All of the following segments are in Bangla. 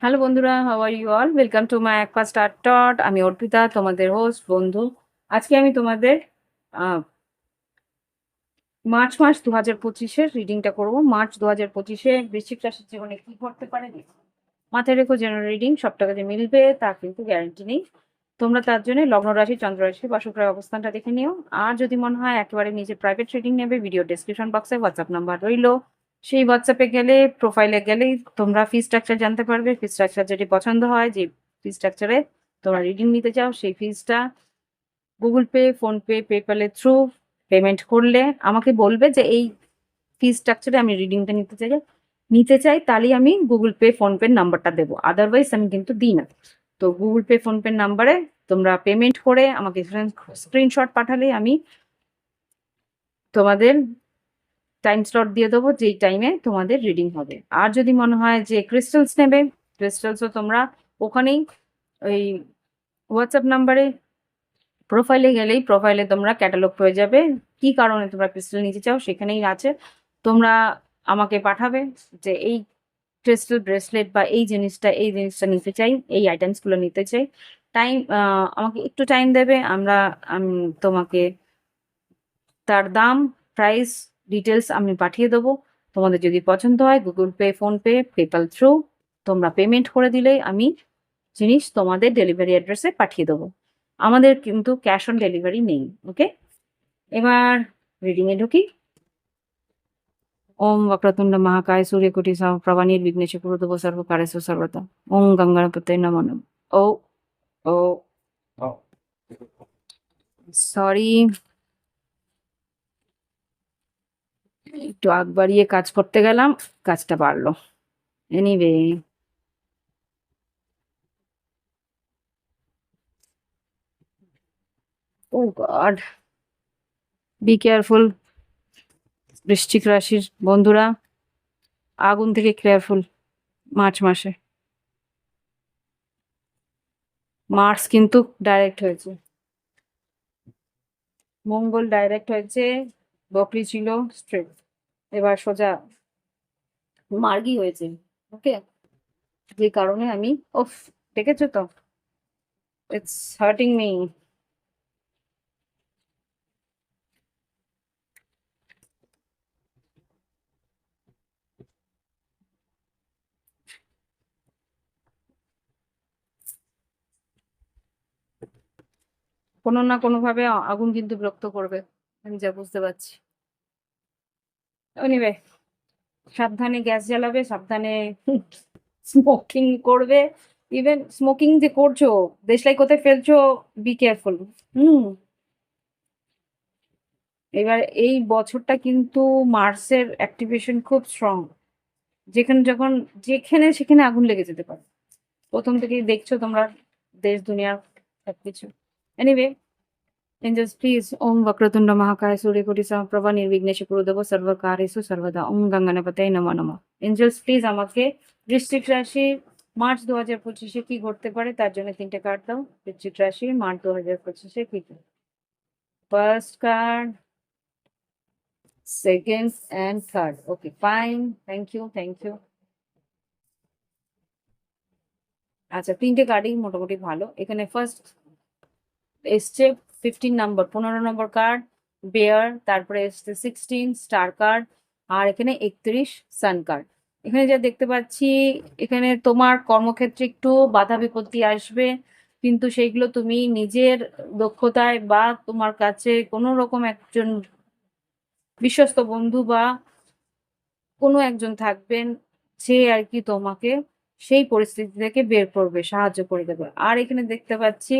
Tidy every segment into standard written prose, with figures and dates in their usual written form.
হ্যালো বন্ধুরা, how are you all? Welcome to my একপা স্টার টট। আমি অর্পিতা, তোমাদের হোস্ট বন্ধু। আজকে আমি তোমাদের মার্চ মাস 2025-এর রিডিংটা করব। মার্চ 2025-এ বৃশ্চিক রাশির জীবনে কি ঘটতে পারে মাথায় রেখো। জেনারেল রিডিং সবটাকে যে মিলবে তা কিন্তু গ্যারান্টি নেই। তোমরা তার জন্য লগ্ন রাশি, চন্দ্র রাশি বা শুক্রের অবস্থানটা দেখে নিও। আর যদি মনে হয় একেবারে নিজে প্রাইভেট রিডিং নেবে, ভিডিও ডেসক্রিপশন বক্সে হোয়াটসঅ্যাপ নাম্বার রইলো। সেই হোয়াটসঅ্যাপে গেলে, প্রোফাইলে গেলেই তোমরা ফি স্ট্রাকচার জানতে পারবে। ফি স্ট্রাকচার যেটি পছন্দ হয়, যে ফি স্ট্রাকচারে তোমরা রিডিং নিতে চাও, সেই ফিজটা গুগল পে, ফোনপে, পেপ্যালের থ্রু পেমেন্ট করলে আমাকে বলবে যে এই ফি স্ট্রাকচারে আমি রিডিংটা নিতে চাই, তাহলেই আমি গুগল পে, ফোনপের নাম্বারটা দেবো। আদারওয়াইজ আমি কিন্তু দিই না। তো গুগল পে, ফোনপের নাম্বারে তোমরা পেমেন্ট করে আমাকে স্ক্রিনশট পাঠালেই আমি তোমাদের টাইম স্লট দিয়ে দেবো, যেই টাইমে তোমাদের রিডিং হবে। আর যদি মনে হয় যে ক্রিস্টালস নেবে, ক্রিস্টালসও তোমরা ওখানেই ওই হোয়াটসঅ্যাপ নাম্বারে প্রোফাইলে গেলেই প্রোফাইলে তোমরা ক্যাটালগ পেয়ে যাবে। কি কারণে তোমরা ক্রিস্টাল নিতে চাও সেখানেই আছে। তোমরা আমাকে পাঠাবে যে এই ক্রিস্টাল ব্রেসলেট বা এই জিনিসটা নিতে চাই, এই আইটেমসগুলো নিতে চাই। টাইম আমাকে একটু টাইম দেবে। আমি তোমাকে তার দাম, প্রাইস, ডিটেলস আমি পাঠিয়ে দেবো। তোমাদের যদি পছন্দ হয় Google Pay, PhonePe, PayPal through তোমরা পেমেন্ট করে দিলেই আমি জিনিস তোমাদের ডেলিভারি অ্যাড্রেসে পাঠিয়ে দেবো। আমাদের কিন্তু ক্যাশ অন ডেলিভারি নেই। ওকে, এবার রিডিংয়ে ঢুকি। ওম वक्रतुंड महाकाय सूर्यकोटि समप्रभा निर्विघ्नेषु कुरुदेव सर्वकार्येषु सर्वदा। ওম গঙ্গাপতয়ে নমঃ। ও ও সরি, একটু আগ বাড়িয়ে কাজ করতে গেলাম, কাজটা বাড়লো। Anyway, oh God, be careful বৃশ্চিক রাশির বন্ধুরা, আগুন থেকে কেয়ারফুল। মার্চ মাসে মার্স কিন্তু ডাইরেক্ট হয়েছে, মঙ্গল ডাইরেক্ট হয়েছে, বকরি ছিল স্ট্রেট, এবার সোজা মার্গী হয়েছে। ওকে, যে কারণে আমি ওফ, দেখেছো তো, ইটস হার্টিং মি। কোনো না কোনো ভাবে আগুন কিন্তু বিরক্ত করবে, আমি যা বুঝতে পারছি। এনিওয়ে, সাবধানে গ্যাস জ্বালাবে, সাবধানে স্মোকিং করবে। ইভেন স্মোকিং যে করছো, দেশলাই কোথায় ফেলছো, বি কেয়ারফুল। হুম, এবার এই বছরটা কিন্তু মার্সের অ্যাক্টিভেশন খুব স্ট্রং। যেখানে সেখানে আগুন লেগে যেতে পারে। প্রথম থেকেই দেখছো তোমরা দেশ দুনিয়ার সবকিছু। এনিওয়ে, এঞ্জেলস প্লিজ, ওম वक्रतुंड महाकाय सूर्यकोटि समप्रभा निर्विघ्नेषु कुरुदेव सर्वकार्येषु सर्वदा। ওম গঙ্গাপতয়ে নমঃ নমঃ। এঞ্জেলস প্লিজ আমাকে বৃশ্চিক রাশি মার্চ 2025-এ কি ঘটতে পারে তার জন্য 3টে কার্ড দাও। বৃশ্চিক রাশি মার্চ 2025-এ কি? First card, second and third. Okay, fine, thank you, thank you. আচ্ছা, 3টে কার্ডই মোটামুটি ভালো। এখানে ফার্স্ট এসছে 15 নাম্বার, 15 নম্বর কার্ড বেয়ার, তারপরে এসছে 16 স্টার কার্ড, আর এখানে 31 সান কার্ড। এখানে যা দেখতে পাচ্ছি, এখানে তোমার কর্মক্ষেত্রে একটু বাধা বিপত্তি আসবে, কিন্তু সেইগুলো তুমি নিজের দক্ষতায় বা তোমার কাছে কোনো রকম একজন বিশ্বস্ত বন্ধু বা কোনো একজন থাকবেন, সে আর কি তোমাকে সেই পরিস্থিতি থেকে বের করবে, সাহায্য করে দেবে। আর এখানে দেখতে পাচ্ছি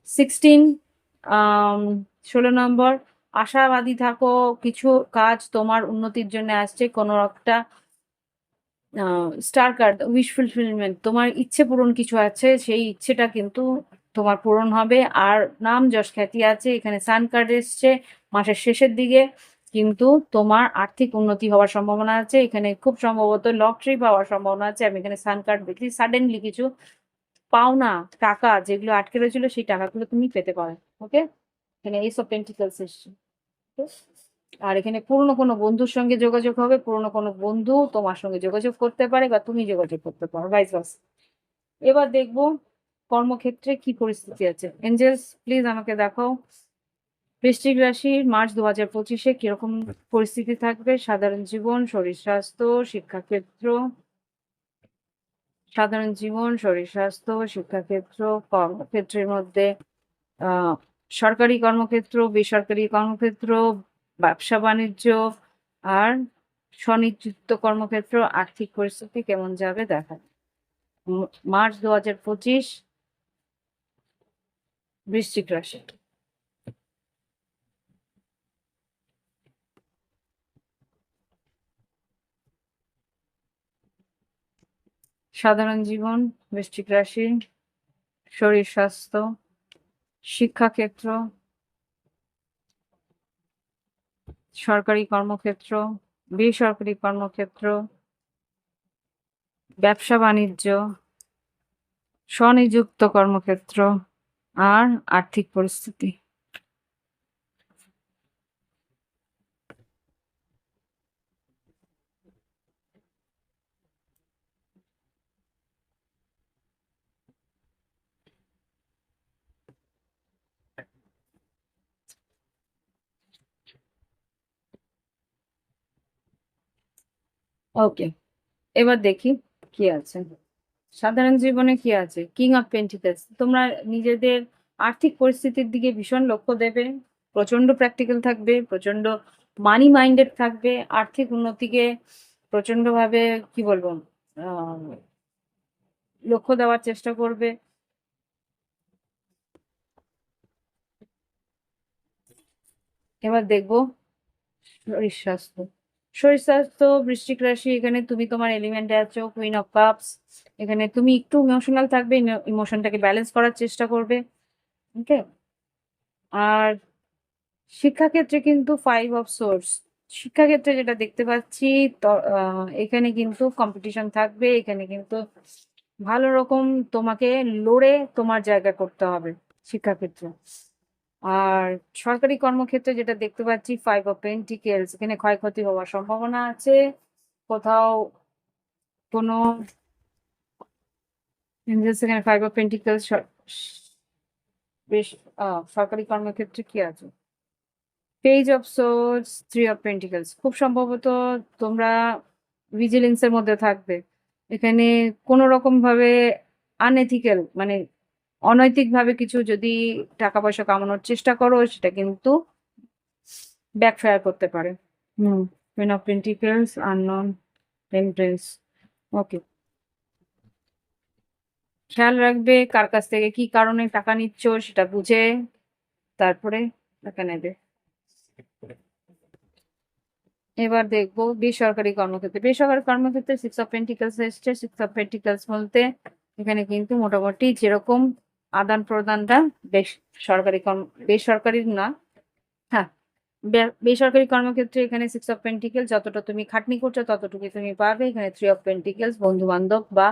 16 16 নম্বর, আশাবাদী থাকো, কিছু কাজ তোমার উন্নতির জন্য আসছে। কোনো একটা স্টার কার্ড, উইশ ফুলফিলমেন্ট, তোমার ইচ্ছে পূরণ কিছু আছে, সেই ইচ্ছেটা কিন্তু তোমার পূরণ হবে। আর নাম যশ খ্যাতি আছে। এখানে সান কার্ড এসছে মাসের শেষের দিকে, কিন্তু তোমার আর্থিক উন্নতি হওয়ার সম্ভাবনা আছে। এখানে খুব সম্ভবত লটারি পাওয়ার সম্ভাবনা আছে। আমি এখানে সান কার্ড দেখি, সাডেনলি কিছু পাওনা টাকা যেগুলো আটকে রয়েছিল সেই টাকাগুলো তুমি পেতে পারো। ওকে, এখানে এইস অফ পেন্টিকলস এসছে। Okay? আর এখানে পুরনো কোনো বন্ধুর সঙ্গে যোগাযোগ হবে, পুরনো কোনো বন্ধু তোমার সঙ্গে যোগাযোগ করতে পারে বা তুমি যোগাযোগ করতে পারো, ভাইস ভার্সা। এবার দেখবো কর্মক্ষেত্রে কি পরিস্থিতি আছে। এঞ্জেলস প্লিজ আমাকে দেখাও বৃশ্চিক রাশির মার্চ 2025-এ কিরকম পরিস্থিতি থাকবে। সাধারণ জীবন, শরীর স্বাস্থ্য, শিক্ষাক্ষেত্র। সাধারণ জীবন, শরীর স্বাস্থ্য, শিক্ষাক্ষেত্র, কর্মক্ষেত্রের মধ্যে সরকারি কর্মক্ষেত্র, বেসরকারি কর্মক্ষেত্র, ব্যবসা বাণিজ্য আর স্বনিযুক্ত কর্মক্ষেত্র, আর্থিক পরিস্থিতি কেমন যাবে দেখা। মার্চ 2025 বৃশ্চিক রাশি। সাধারণ জীবন, বৃশ্চিক রাশি, শরীর স্বাস্থ্য, শিক্ষাক্ষেত্র, সরকারি কর্মক্ষেত্র, বেসরকারি কর্মক্ষেত্র, ব্যবসা বাণিজ্য, স্বনিযুক্ত কর্মক্ষেত্র আর আর্থিক পরিস্থিতি। ওকে, এবার দেখি কি আছে সাধারণ জীবনে। কি আছে, কিং অফ পেন্টিকলস। তোমরা নিজেদের আর্থিক পরিস্থিতির দিকে ভীষণ লক্ষ্য দেবে, প্রচন্ড প্র্যাকটিক্যাল থাকবে, প্রচন্ড মানি মাইন্ডেড থাকবে, আর্থিক উন্নতিকে প্রচন্ড ভাবে কি বলবো লক্ষ্য দেওয়ার চেষ্টা করবে। এবার দেখবো শরীর স্বাস্থ্য। শরীর স্বাস্থ্য, বৃশ্চিক রাশি, এখানে তুমি তোমার এলিমেন্টে আছো, কুইন অফ কাপস। এখানে তুমি একটু ইমোশনাল থাকবে, ইমোশনটাকে ব্যালেন্স করার চেষ্টা করবে। ওকে, আর শিক্ষাক্ষেত্রে কিন্তু 5 অফ সোর্স। শিক্ষাক্ষেত্রে যেটা দেখতে পাচ্ছি, এখানে কিন্তু কম্পিটিশন থাকবে, এখানে কিন্তু ভালো রকম তোমাকে লড়ে তোমার জায়গা করতে হবে শিক্ষাক্ষেত্রে। আর সরকারি কর্মক্ষেত্রে যেটা দেখতে পাচ্ছি, 5 অফ পেন্টিকেলস, এখানে ক্ষয়ক্ষতি হওয়ার সম্ভাবনা আছে। কোথাও কোনো এখানে 5 অফ পেন্টিকেলস বেশ সরকারি কর্মক্ষেত্রে কি আছে, page of source, 3 of pentacles. খুব সম্ভবত তোমরা ভিজিলেন্সের মধ্যে থাকবে। এখানে কোনো রকম ভাবে আনএথিক্যাল মানে অনৈতিকভাবে কিছু যদি টাকা পয়সা কামানোর চেষ্টা করো, সেটা কিন্তু ব্যাকফায়ার করতে পারে। Queen of pentacles, unknown, temperance. Okay, খেয়াল রাখবে কার কাছ থেকে কি কারণে টাকা নিচ্ছ সেটা বুঝে তারপরে টাকা নেবে। এবার দেখবো বেসরকারি কর্মক্ষেত্রে। বেসরকারি কর্মক্ষেত্রে 6 অফ পেন্টিকলস এসছে। 6 অফ পেন্টিকলস বলতে এখানে কিন্তু মোটামুটি যেরকম আদান প্রদানটা বেশ সরকারি বেসরকারি না, হ্যাঁ বেসরকারি কর্মক্ষেত্রে এখানে 6 অফ পেন্টিকলস, যতটা তুমি খাটনি করছো ততটুকু তুমি পাবে। এখানে 3 অফ পেন্টিকলস, বন্ধু বান্ধব বা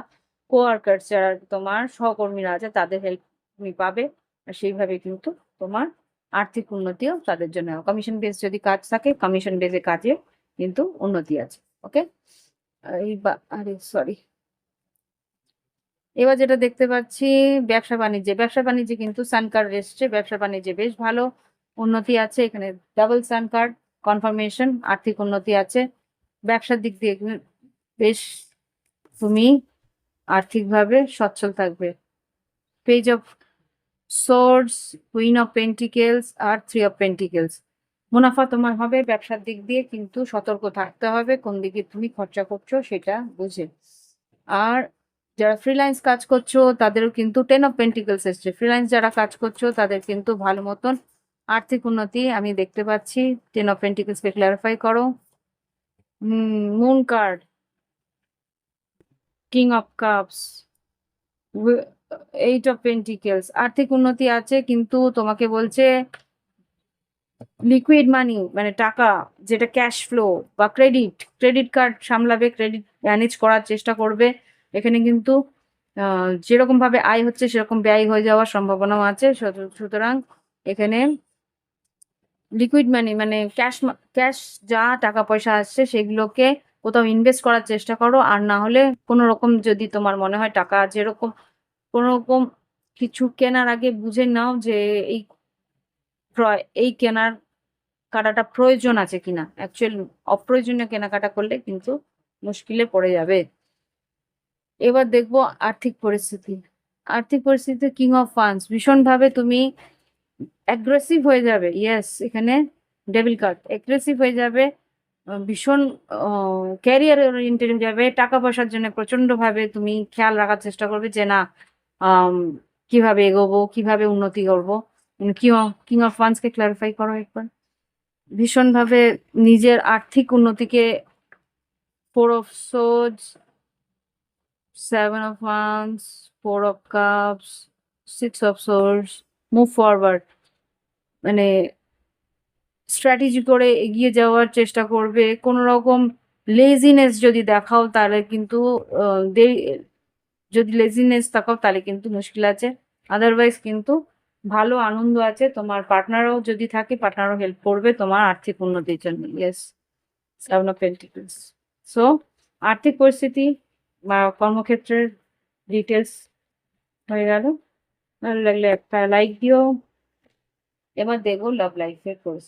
কোয়ার্কার্স যারা তোমার সহকর্মীরা আছে তাদের হেল্প তুমি পাবে, আর সেইভাবে কিন্তু তোমার আর্থিক উন্নতিও তাদের জন্য। কমিশন বেস যদি কাজ থাকে, কমিশন বেসে কাজে কিন্তু উন্নতি আছে। ওকে, আরে সরি, এবার যেটা দেখতে পাচ্ছি ব্যবসা বাণিজ্যে। ব্যবসা বাণিজ্যে কিন্তু সান কার্ড এসছে, ব্যবসা বাণিজ্যে বেশ ভালো উন্নতি আছে। এখানে ডাবল সান কার্ড কনফার্মেশন, আর্থিক উন্নতি আছে। ব্যবসার দিক দিয়ে বেশ তুমি আর্থিকভাবে সচ্ছল থাকবে। Page of swords, queen of pentacles আর 3 অফ পেন্টিকেলস। মুনাফা তোমার হবে ব্যবসার দিক দিয়ে, কিন্তু সতর্ক থাকতে হবে কোন দিকে তুমি খরচা করছো সেটা বুঝে। আর যারা ফ্রিল্যান্স কাজ করছো তাদেরও কিন্তু 10 অফ পেন্টিকলস এসছে। ফ্রিল্যান্স যারা কাজ করছো তাদের কিন্তু ভালো মতন আর্থিক উন্নতি আমি দেখতে পাচ্ছি। 10 অফ পেন্টিকলসকে ক্লারিফাই করো। Moon card, king of cups, 8 of pentacles. আর্থিক উন্নতি আছে, কিন্তু তোমাকে বলছে লিকুইড মানি মানে টাকা, যেটা ক্যাশ ফ্লো বা ক্রেডিট কার্ড সামলাবে, ক্রেডিট ম্যানেজ করার চেষ্টা করবে। এখানে কিন্তু যেরকম ভাবে আয় হচ্ছে সেরকম ব্যয় হয়ে যাওয়ার সম্ভাবনাও আছে। সুতরাং এখানে লিকুইড মানি মানে ক্যাশ যা টাকা পয়সা আসছে সেগুলোকে কোথাও ইনভেস্ট করার চেষ্টা করো। আর না হলে কোনো রকম যদি তোমার মনে হয় টাকা আছে এরকম কোনো রকম কিছু কেনার আগে বুঝে নাও যে এই এই কেনার কাটাটা প্রয়োজন আছে কিনা। অ্যাকচুয়াল অপ্রয়োজনীয় কেনাকাটা করলে কিন্তু মুশকিলে পড়ে যাবে। এবার দেখবো আর্থিক পরিস্থিতি। আর্থিক পরিস্থিতি কিং অফ ফান্ডস ভীষণভাবে তুমি অ্যাগ্রেসিভ হয়ে যাবে। ইয়েস, এখানে ডেভিল কার্ড অ্যাগ্রেসিভ হয়ে যাবে। ভীষণ ক্যারিয়ার ওরিয়েন্টেড হয়ে যাবে। টাকা পয়সার জন্য প্রচন্ডভাবে তুমি খেয়াল রাখার চেষ্টা করবে যে না আম, কিভাবে এগোবো, কিভাবে উন্নতি করবো। কিং অফ ফান্ডসকে ক্লারিফাই করো একবার। ভীষণভাবে নিজের আর্থিক উন্নতিকে four of swords, seven of wands, four of cups, six of swords, move forward মানে স্ট্র্যাটেজি করে এগিয়ে যাওয়ার চেষ্টা করবে। কোনো রকম লেজিনেস যদি দেখাও তাহলে কিন্তু যদি লেজিনেস দেখাও তাহলে কিন্তু মুশকিল আছে। আদারওয়াইজ কিন্তু ভালো আনন্দ আছে। তোমার পার্টনারও যদি থাকে পার্টনারও হেল্প করবে তোমার আর্থিক উন্নতির জন্য। Yes, seven of pentacles. So আর্থিক পরিস্থিতি বা কর্মক্ষেত্রের ডিটেলস হয়ে গেল। ভালো লাগলে একটা লাইক দিও। এবার দেখো লাভ লাইফের কোর্স।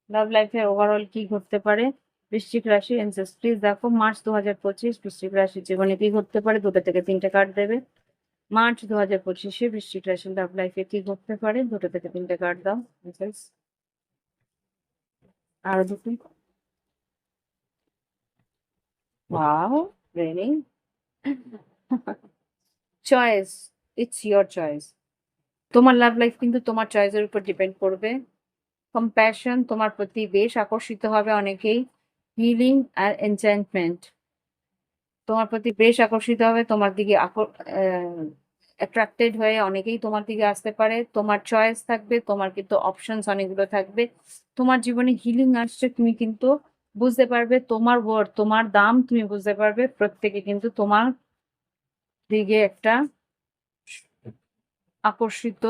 লাভ লাইফে ওভারঅল কি ঘটতে পারে। বৃশ্চিক রাশি এনসেস প্লিজ দেখো মার্চ 2025 বৃশ্চিক রাশির জীবনে কি ঘটতে পারে। 2টা থেকে 3টে কার্ড দেবে। মার্চ 2025 বৃশ্চিক রাশির লাভ লাইফে কি ঘটতে পারে। 2টা থেকে 3টে কার্ড দাও এনসেস। আরো দুটো। Wow, really. Choice, it's your choice. তোমার লাভ লাইফ কিন্তু তোমার চয়েসের উপর ডিপেন্ড করবে। কম্প্যাশন তোমার প্রতি বেশ আকর্ষিত হবে অনেকেই। হিলিং আর এনচ্যান্টমেন্ট তোমার প্রতি বেশ আকর্ষিত হবে। তোমার দিকে অ্যাট্রাক্টেড হয়ে অনেকেই তোমার দিকে আসতে পারে। তোমার চয়েস থাকবে, তোমার কিন্তু অপশনস অনেকগুলো থাকবে। তোমার জীবনে হিলিং আসছে, তুমি কিন্তু বুঝতে পারবে তোমার ওয়ার্ড, তোমার দাম তুমি বুঝতে পারবে। প্রত্যেকে কিন্তু তোমার দিকে একটা আকর্ষিত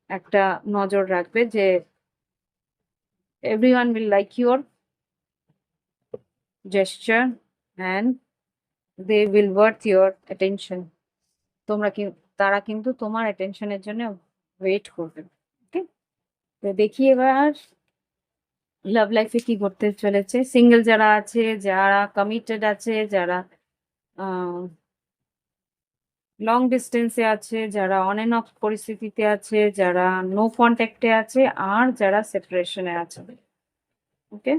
একটা নজর রাখবে যে everyone will like your gesture and they will worth your attention. তোমরা কি তারা কিন্তু তোমার অ্যাটেনশনের জন্য ওয়েট করবে। ওকে, তো দেখি এবার লাভ লাইফে কি ঘটতে চলেছে। সিঙ্গেল যারা আছে, যারা কমিটেড আছে, যারা লং ডিস্টেন্সে আছে, যারা অন এন্ড অফ পরিস্থিতিতে আছে, যারা নো কন্ট্যাক্টে আছে, আর যারা সেপারেশনে আছে। ওকে,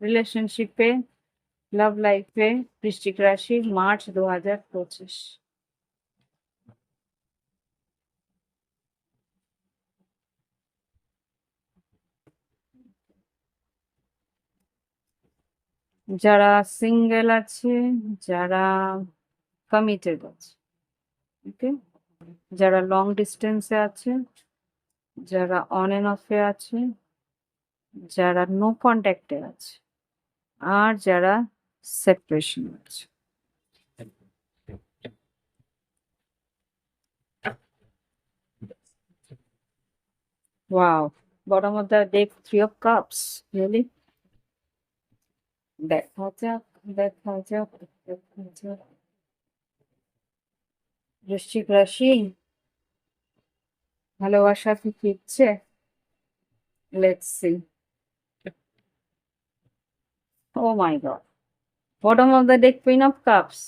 রিলেশনশিপে লাভ লাইফে বৃশ্চিক রাশি মার্চ 2025। যারা সিঙ্গেল আছে, যারা কমিটেড আছে, ওকে, যারা লং ডিস্টেন্সে আছে, যারা অন এন্ড অফে আছে, যারা নো কন্ট্যাক্টে আছে, আর যারা সেপারেশন আছে। Wow, bottom of the deck 3 of cups. Really, দেখা যাক, দেখা যাক, দেখা যাক। বৃশ্চিক রাশি ভালোবাসা কি ফিরছে। Let's see. Oh my God, bottom of the deck queen of cups,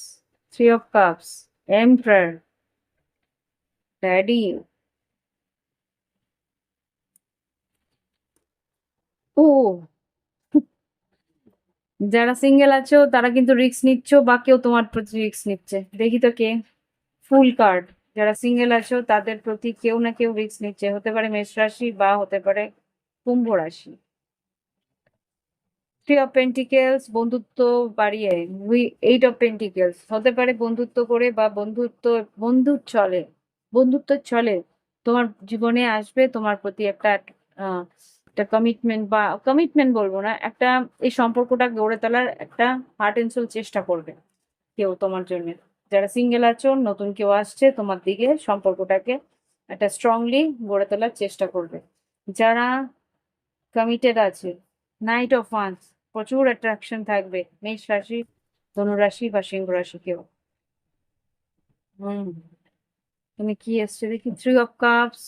3 of cups, emperor, daddy. ও, যারা সিঙ্গেল আছো তারা কিন্তু রিস্ক নিচ্ছ বা কেউ তোমার প্রতি রিস্ক নিচ্ছে। দেখি তো কে। Fool card. যারা সিঙ্গেল আছো তাদের প্রতি কেউ না কেউ রিস্ক নিচ্ছে। হতে পারে মেষ রাশি বা হতে পারে কুম্ভ রাশি। 3 অফ পেন্টিকেলস বন্ধুত্ব বাড়িয়ে। 8 অফ পেন্টিকেলস হতে পারে বন্ধুত্ব করে বা বন্ধুত্বের ছলে তোমার জীবনে আসবে। তোমার প্রতি একটা একটা কমিটমেন্ট বা কমিটমেন্ট বলবো না, একটা এই সম্পর্কটা গড়ে তোলার একটা হার্ট অ্যান্ড সোল চেষ্টা করবে কেউ তোমার জন্য। যারা সিঙ্গেল আছো, নতুন কেউ আসছে তোমার দিকে, সম্পর্কটাকে একটা স্ট্রংলি গড়ে তোলার চেষ্টা করবে। যারা কমিটেড আছে, নাইট অফ ওয়ান্স, প্রচুর অ্যাট্রাকশন থাকবে মেষ রাশি, ধনু রাশি বা সিংহ রাশি কেউ। হুম, তুমি কি এসছে দেখি, 3 of Cups,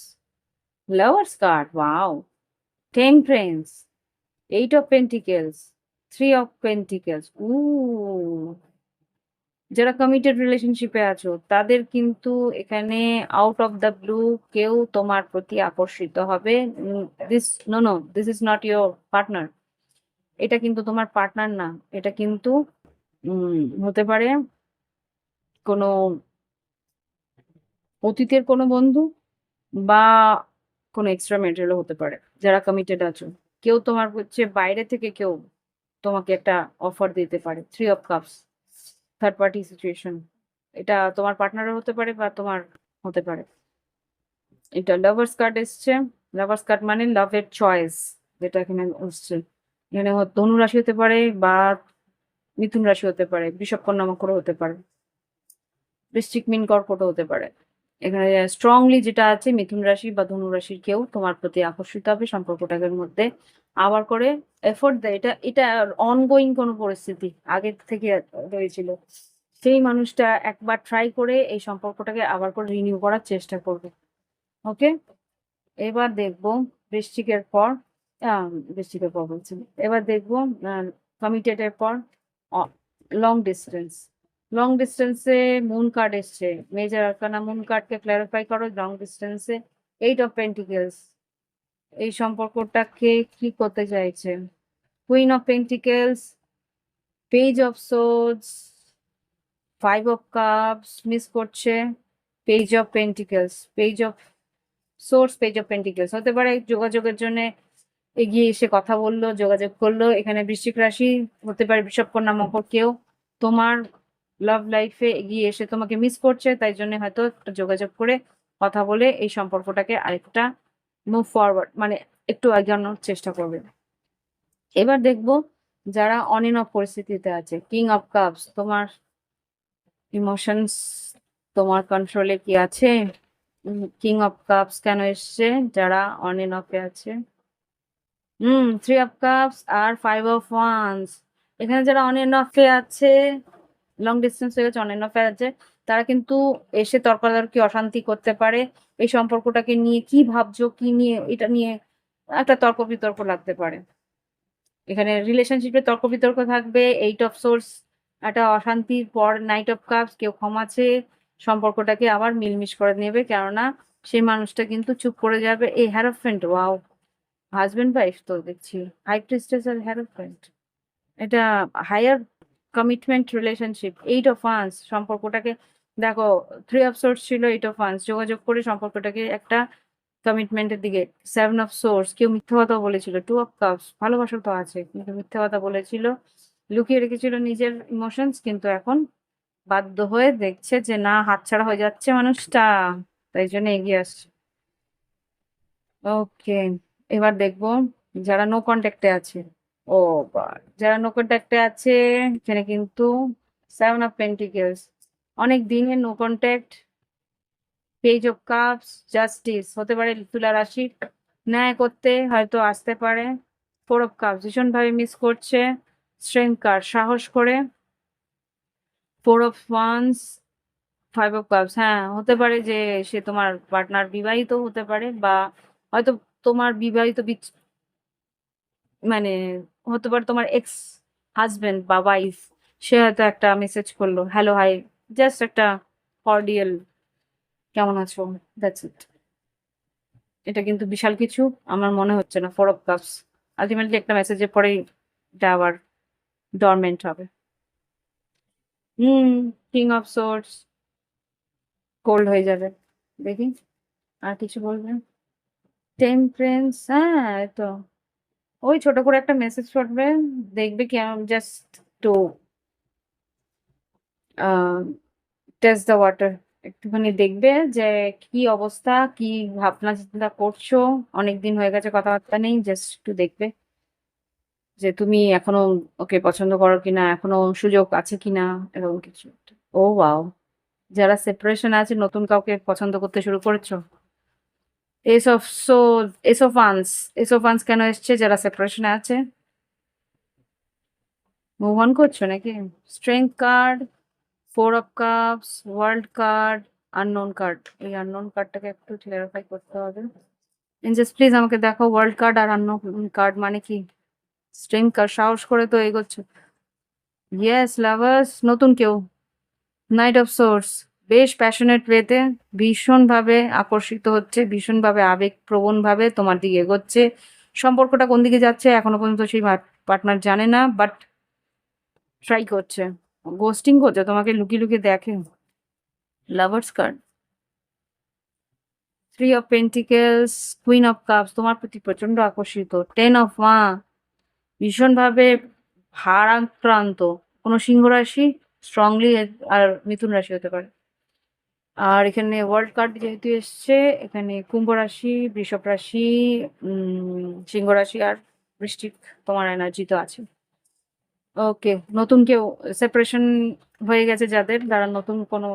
lovers card, wow, temperance, 8 of Pentacles, 3 of Pentacles, যারা কমিটেড রিলেশনশিপে আছো তাদের কিন্তু এখানে আউট অফ দ্য ব্লু কেউ তোমার প্রতি আকর্ষিত হবে। This, no no, this is not your partner. এটা কিন্তু তোমার পার্টনার না, এটা কিন্তু হতে পারে কোনো অতীতের কোনো বন্ধু বা কোনো এক্সট্রা ম্যাটেরিয়ালও হতে পারে। যারা কমিটেড আছো, কেউ তোমার হচ্ছে বাইরে থেকে কেউ তোমাকে একটা অফার দিতে পারে। 3 of Cups, third party situation, এটা তোমার পার্টনারও হতে পারে বা তোমার হতে পারে। এটা লাভার্স কার্ড এসছে। লাভার্স কার্ড মানে লাভের চয়েস, যেটা এখানে হচ্ছে। এখানে ধনু রাশি হতে পারে বা মিথুন রাশি হতে পারে, বৃষভ কন্যা মকর হতে পারে, বৃশ্চিক মীন কর্কট হতে পারে। এখানে স্ট্রংলি যেটা আছে, মিথুন রাশি বা ধনু রাশির কেউ তোমার প্রতি আকর্ষিত হবে, সম্পর্কটাকে মধ্যে আবার করে এফোর্ট দেয়। এটা এটা অনগোয়িং কোনো পরিস্থিতি আগের থেকে রয়েছিল, সেই মানুষটা একবার ট্রাই করে এই সম্পর্কটাকে আবার করে রিনিউ করার চেষ্টা করবে। ওকে, এবার দেখবো বৃশ্চিকের পর, বৃশ্চিকের পর বলছি, এবার দেখবো কমিটেডের পর লং ডিস্টেন্স। লং ডিস্টেন্সে মুন কার্ড এসছে, মেজর আরকানা মুন কার্ডকে ক্ল্যারিফাই করো। লং ডিস্টেন্সে 8 of Pentacles, এই সম্পর্কটাকে কি করতে চাইছে? Queen of pentacles, page of swords, 5 of Cups miss করছে, page of pentacles, page of swords, page of pentacles হতে পারে যোগাযোগের জন্য এগিয়ে এসে কথা বললো, যোগাযোগ করলো। এখানে বৃশ্চিক রাশি হতে পারে, বৃষভ কন্যা মকর কেউ তোমার লাভ লাইফে এগিয়ে এসে তোমাকে মিস করছে, তাই জন্য হয়তো একটা যোগাযোগ করে কথা বলে এই সম্পর্কটাকে আরেকটা মুভ ফরওয়ার্ড, মানে একটু এগোনোর চেষ্টা করবে। এবার দেখবো যারা অন এন্ড অফ পরিস্থিতিতে আছে। কিং অফ কাপস, তোমার ইমোশনস তোমার কন্ট্রোলে কি আছে? কিং অফ কাপস কেন এসছে যারা অন এন্ড অফে আছে? 3 of Cups R 5 of Wands। এখানে যারা অন এন্ড অফে আছে, লং ডিস্টেন্স হয়ে গেছে, অন এন্ড অফে আছে, তারা কিন্তু এসে তর্কাতর্কি অশান্তি করতে পারে। এই সম্পর্কটাকে নিয়ে কি ভাবছো, কি নিয়ে, এটা নিয়ে একটা তর্ক বিতর্ক লাগতে পারে। এখানে রিলেশনশিপে তর্ক বিতর্ক থাকবে। 8 of Swords, একটা অশান্তির পর 9 of Cups, কেউ ক্ষমাছে সম্পর্কটাকে আবার মিলমিশ করে নেবে, কেননা সেই মানুষটা কিন্তু চুপ করে যাবে। এই হ্যারোফেন্ট, ওয়াও, হাজবেন্ড ওয়াইফ তো দেখছি, হাই প্রিস্টেস আর হ্যারোফেন্ট, এটা higher commitment relationship. 8 of Wands, সম্পর্কটাকে দেখো, 3 of Swords ছিল, 8 of Wands, যোগাযোগ করে সম্পর্কটাকে একটা কমিটমেন্টের দিকে। 7 of Swords, কেউ মিথ্যা কথা বলেছিল। 2 of Cups, ভালোবাসা তো আছে কিন্তু মিথ্যা কথা বলেছিল, লুকিয়ে রেখেছিল নিজের ইমোশনস, কিন্তু এখন বাধ্য হয়ে দেখছে যে না, হাতছাড়া হয়ে যাচ্ছে মানুষটা, তাই জন্য এগিয়ে আসছে। ওকে, এবার দেখবো যারা নো কন্ট্যাক্টে আছে। ও বা, যারা নো কন্ট্যাক্টে আছে এখানে কিন্তু 7 of Pentacles, অনেক দিনের no contact. Page of cups, justice হতে পারে তুলা রাশি, ন্যায় করতে হয়তো আসতে পারে। 4 of Cups, ভীষণভাবে মিস করছে। স্ট্রেংথ কার্ড, সাহস করে। 4 of Wands, 5 of Cups, হ্যাঁ হতে পারে যে সে তোমার পার্টনার বিবাহিত হতে পারে, বা হয়তো তোমার বিবাহিত মানে হতে পারে তোমার এক্স হাজবেন্ড বা ওয়াইফ, সে হয়তো একটা মেসেজ করলো, হ্যালো হাই, জাস্ট একটা কর্ডিয়াল কেমন আছো, দ্যাটস ইট। এটা কিন্তু বিশাল কিছু আমার মনে হচ্ছে না। 4 of Cups, আলটিমেটলি একটা মেসেজের পরেই এটা আবার ডরমেন্ট হবে। হুম, কিং অফ সোর্স, কোল্ড হয়ে যাবে। দেখি আর কিছু বলবেন। টেম্পারেন্স, হ্যাঁ এই তো ওই ছোট করে একটা মেসেজ করবে, দেখবে কি just to test the water, একটুখানি দেখবে যে কি অবস্থা, কি ভাবনা চিন্তা করছো, অনেকদিন হয়ে গেছে কথাবার্তা নেই, জাস্ট একটু দেখবে যে তুমি এখনো ওকে পছন্দ করো কিনা, এখনো সুযোগ আছে কিনা, এরকম কিছু। ও ওয়াও, যারা সেপারেশন আছে নতুন কাউকে পছন্দ করতে শুরু করেছো। S of so S of wands কেন এসছে যারা সেপারেশনে আছে? মুভ অন করছো নাকি? Strength card, four of cups, world card, unknown card. এই আননোন কার্ডটাকে একটু ক্লিয়ারিফাই করতে হবে। এঞ্জেলস প্লিজ আমাকে দেখো ওয়ার্ল্ড কার্ড আর আননোন কার্ড মানে কি? স্ট্রেংথ কার্ড, সাহস করে তো এগোচ্ছ। ইয়েস লাভার্স, নতুন কেউ। নাইট অফ সোর্স, বেশ প্যাশনেট ওয়েতে ভীষণভাবে আকর্ষিত হচ্ছে, ভীষণভাবে আবেগপ্রবণভাবে তোমার দিকে এগোচ্ছে। সম্পর্কটা কোন দিকে যাচ্ছে এখনো পর্যন্ত সেই পার্টনার জানে না, বাট ট্রাই করছে। গোস্টিং করছে, তোমাকে লুকিয়ে লুকিয়ে দেখে। Lovers card, three of pentacles, queen of cups, তোমার প্রতি প্রচন্ড আকর্ষিত। টেন অফ ভীষণভাবে ভারাক্রান্ত। কোনো সিংহ রাশি স্ট্রংলি, আর মিথুন রাশি হতে পারে। আর এখানে ওয়ার্ল্ড কার্ড যেহেতু এসছে, এখানে কুম্ভ রাশি, বৃষভ রাশি, সিংহ রাশি আর বৃশ্চিক তোমার এনার্জি তো আছে। ওকে, নতুন কেউ সেপারেশন হয়ে গেছে যাদের, যারা নতুন কোনো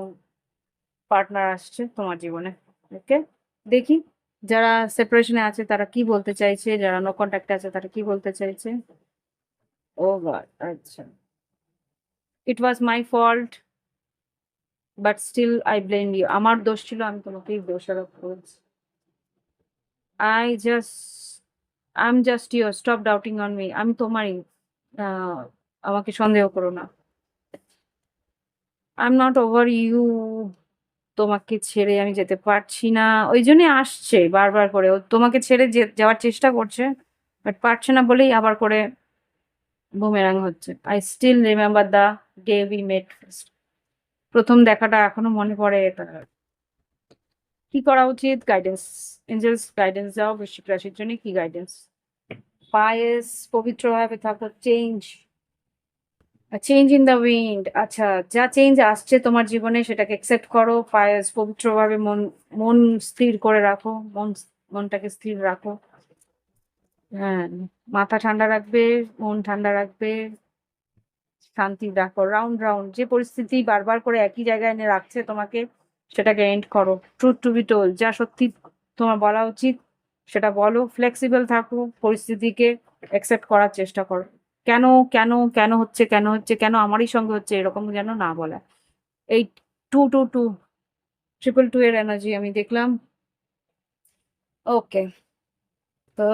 পার্টনার আসছে তোমার জীবনে। ওকে, দেখি যারা সেপারেশনে আছে তারা কি বলতে চাইছে, যারা নো কন্ট্যাক্টে আছে তারা কি বলতে চাইছে। ও গড, আচ্ছা। It was my fault but still I blame you. আমার দোষ ছিল, আমি তোমাকেই দোষারোপ করেছি। I just I am just your, stop doubting on me. আমি তোমারই, আহ, আমাকে সন্দেহ করো না। I am not over you, তোমাকে ছেড়ে আমি যেতে পারছি না। ওই জন্যই আসছে বারবার করে, ও তোমাকে ছেড়ে যাওয়ার চেষ্টা করছে, বাট পারছে না বলেই আবার করে বুমেরাং হচ্ছে। I still remember the day we met first. প্রথম দেখাটা এখনো মনে পড়ে তার। কি করা উচিত? গাইডেন্স, এঞ্জেলস গাইডেন্স দাও বৃশ্চিক রাশির জন্য, কি গাইডেন্স? পায়েস, পবিত্রভাবে থাকো, change, change in the wind. আচ্ছা, যা চেঞ্জ আসছে তোমার জীবনে সেটাকে অ্যাকসেপ্ট করো। পায়েস, পবিত্রভাবে মন মন স্থির করে রাখো, মনটাকে স্থির রাখো। হ্যাঁ, মাথা ঠান্ডা রাখবে, মন ঠান্ডা রাখবে, শান্তি রাখো। রাউন্ড রাউন্ড যে পরিস্থিতি বারবার করে একই জায়গায় এনে রাখছে তোমাকে, সেটাকে এন্ড করো। ট্রুথ টু বি টোল্ড, যা সত্যি তোমার বলা উচিত সেটা বলো। ফ্লেক্সিবল থাকো, পরিস্থিতিকে অ্যাকসেপ্ট করার চেষ্টা করো। কেন কেন কেন হচ্ছে, কেন হচ্ছে, কেন আমারই সঙ্গে হচ্ছে, এরকম যেন না বলা। এই two two two, triple two এর এনার্জি আমি দেখলাম। ওকে, তো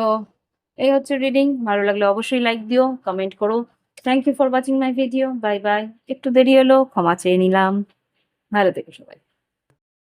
এই হচ্ছে রিডিং। ভালো লাগলে অবশ্যই লাইক দিও, কমেন্ট করো। Thank you for watching my video. Bye bye. একটু দেরি হলো, ক্ষমা চেয়ে নিলাম। ভালো থেকো সবাই।